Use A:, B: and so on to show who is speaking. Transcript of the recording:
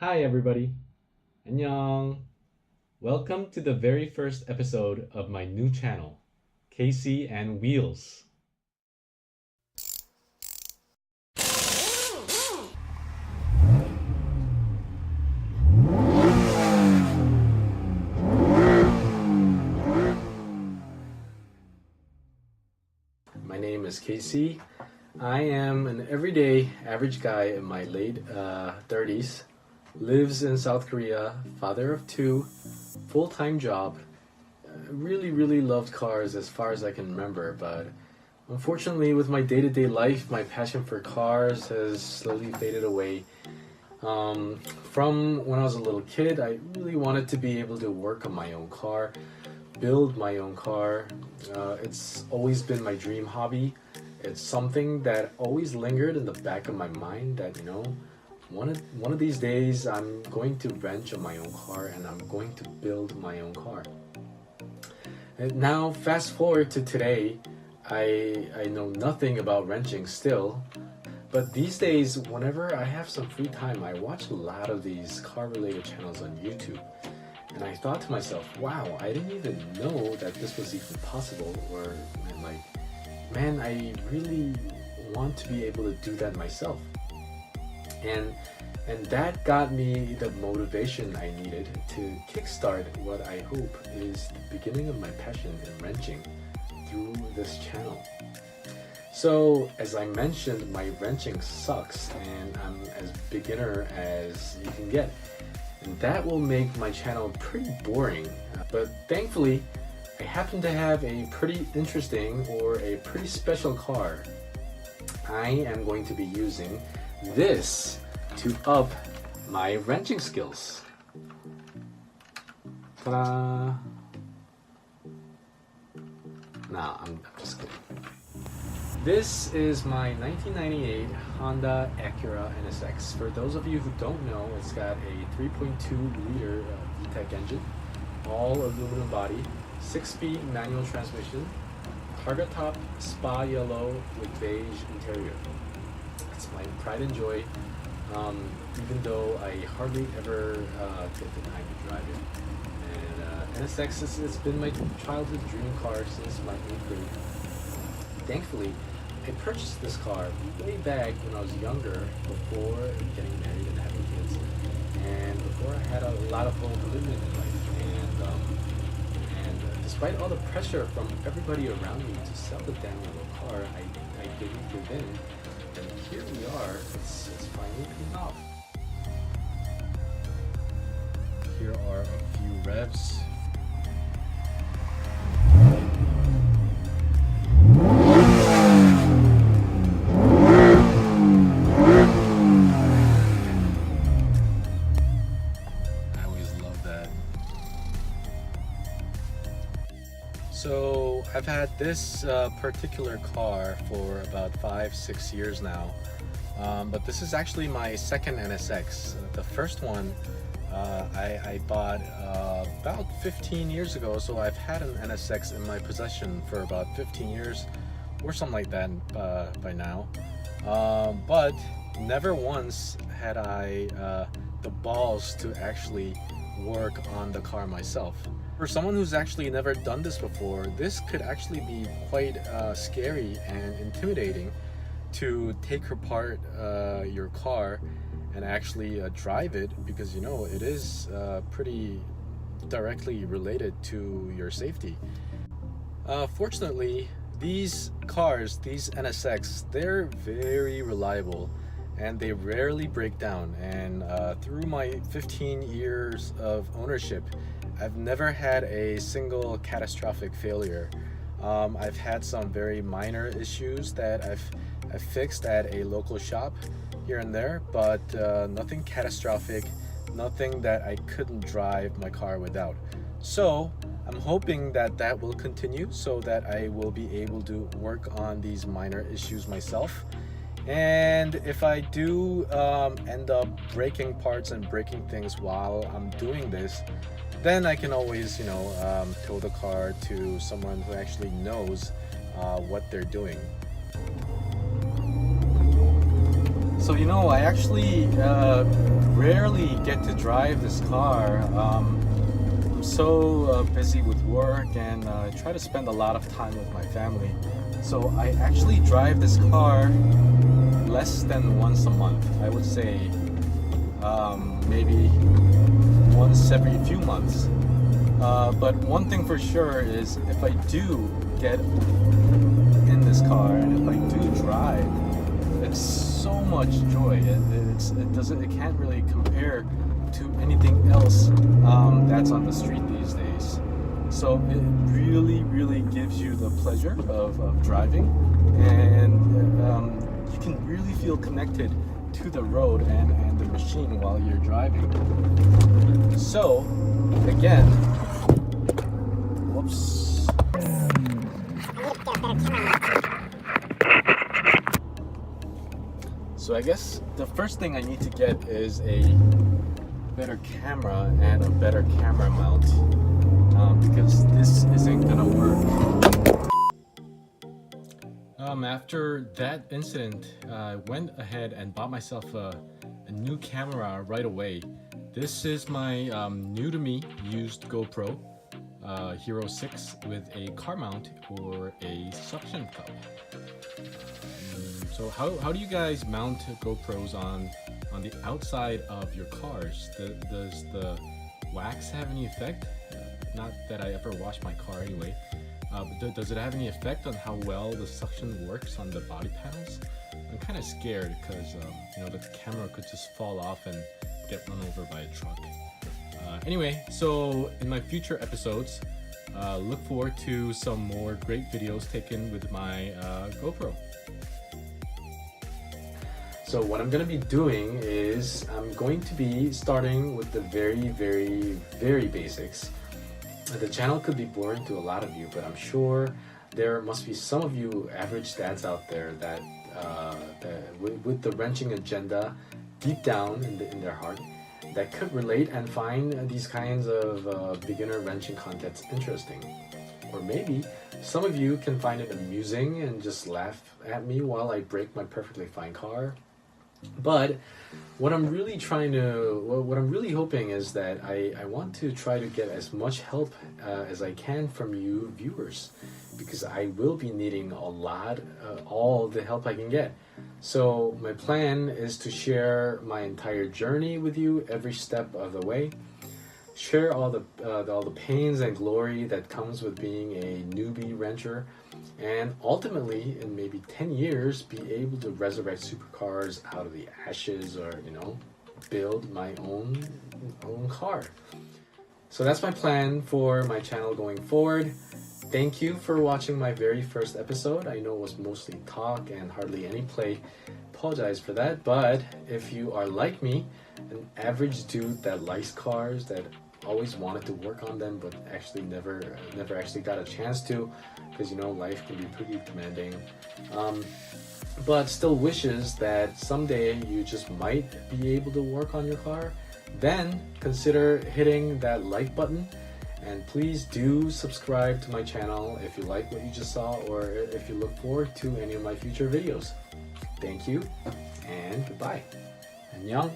A: Hi everybody. 안녕. Welcome to the very first episode of my new channel, Casey and Wheels. My name is Casey. I am an everyday average guy in my late 30s, lives in South Korea, father of two, full-time job. Really loved cars as far as I can remember, but unfortunately with my day-to-day life, my passion for cars has slowly faded away. From when I was a little kid, I really wanted to be able to work on my own car, build my own car. It's always been my dream hobby. It's something that always lingered in the back of my mind that, one of these days I'm going to wrench on my own car and I'm going to build my own car. And now fast forward to today, I know nothing about wrenching still, but these days whenever I have some free time, I watch a lot of these car related channels on YouTube. And I thought to myself, wow, I didn't even know that this was even possible, or man, I really want to be able to do that myself. And that got me the motivation I needed to kickstart what I hope is the beginning of my passion in wrenching through this channel. So as I mentioned, my wrenching sucks and I'm as beginner as you can get. And that will make my channel pretty boring. But thankfully, I happen to have a pretty interesting or a pretty special car. I am going to be using this to up my wrenching skills. Ta-da! Nah, I'm just kidding. This is my 1998 Honda Acura NSX. For those of you who don't know, it's got a 3.2 liter VTEC engine, all aluminum body, 6-speed manual transmission, Targa top, spa yellow with beige interior. It's my pride and joy, even though I hardly ever take the time to drive it. And NSX it's been my childhood dream car since my 8th grade. Thankfully, I purchased this car way back when I was younger, before getting married and having kids, and before I had a lot of home commitment in life. And despite all the pressure from everybody around me to sell the damn little car, I didn't give in. And here we are. It's finally paying off. Here are a few revs. So I've had this particular car for about 5-6 years now, but this is actually my second NSX. The first one I bought about 15 years ago, so I've had an NSX in my possession for about 15 years or something like that by now, but never once had I the balls to actually work on the car myself. For someone who's actually never done this before, this could actually be quite scary and intimidating to take apart your car and actually drive it, because it is pretty directly related to your safety. Fortunately, these cars, these NSX, they're very reliable and they rarely break down, and through my 15 years of ownership, I've never had a single catastrophic failure. I've had some very minor issues that I've fixed at a local shop here and there, but nothing catastrophic, nothing that I couldn't drive my car without. So I'm hoping that that will continue, so that I will be able to work on these minor issues myself. And if I do end up breaking parts and breaking things while I'm doing this, then I can always, tow the car to someone who actually knows what they're doing. So, I actually rarely get to drive this car. I'm so busy with work and I try to spend a lot of time with my family. So I actually drive this car less than once a month. I would say maybe once every few months. But one thing for sure is if I do get in this car and if I do drive, it's so much joy. It can't really compare to anything else that's on the street these days. So it really gives you the pleasure of driving, and you can really feel connected to the road and the machine while you're driving. So again, whoops. So I guess the first thing I need to get is a better camera and a better camera mount, because this isn't gonna work. After that incident, I went ahead and bought myself a new camera right away. This is my new to me used GoPro Hero 6 with a car mount or a suction cup. So how do you guys mount GoPros on the outside of your cars? Does the wax have any effect? Not that I ever wash my car anyway. But does it have any effect on how well the suction works on the body panels? I'm kind of scared because the camera could just fall off and get run over by a truck. Anyway, so in my future episodes, look forward to some more great videos taken with my GoPro. So what I'm going to be doing is I'm going to be starting with the very basics. The channel could be boring to a lot of you, but I'm sure there must be some of you average dads out there that with the wrenching agenda deep down in their heart that could relate and find these kinds of beginner wrenching contents interesting. Or maybe some of you can find it amusing and just laugh at me while I break my perfectly fine car. But what I'm really hoping is that I want to try to get as much help as I can from you viewers, because I will be needing all the help I can get. So my plan is to share my entire journey with you every step of the way, share all the pains and glory that comes with being a newbie wrencher, and ultimately in maybe 10 years be able to resurrect supercars out of the ashes, or build my own car. So that's my plan for my channel going forward. Thank you for watching my very first episode. I know it was mostly talk and hardly any play. Apologize for that, but if you are like me, an average dude that likes cars, that always wanted to work on them but actually never actually got a chance to, because life can be pretty demanding, but still wishes that someday you just might be able to work on your car, then consider hitting that like button, and please do subscribe to my channel if you like what you just saw, or if you look forward to any of my future videos. Thank you and goodbye. 안녕.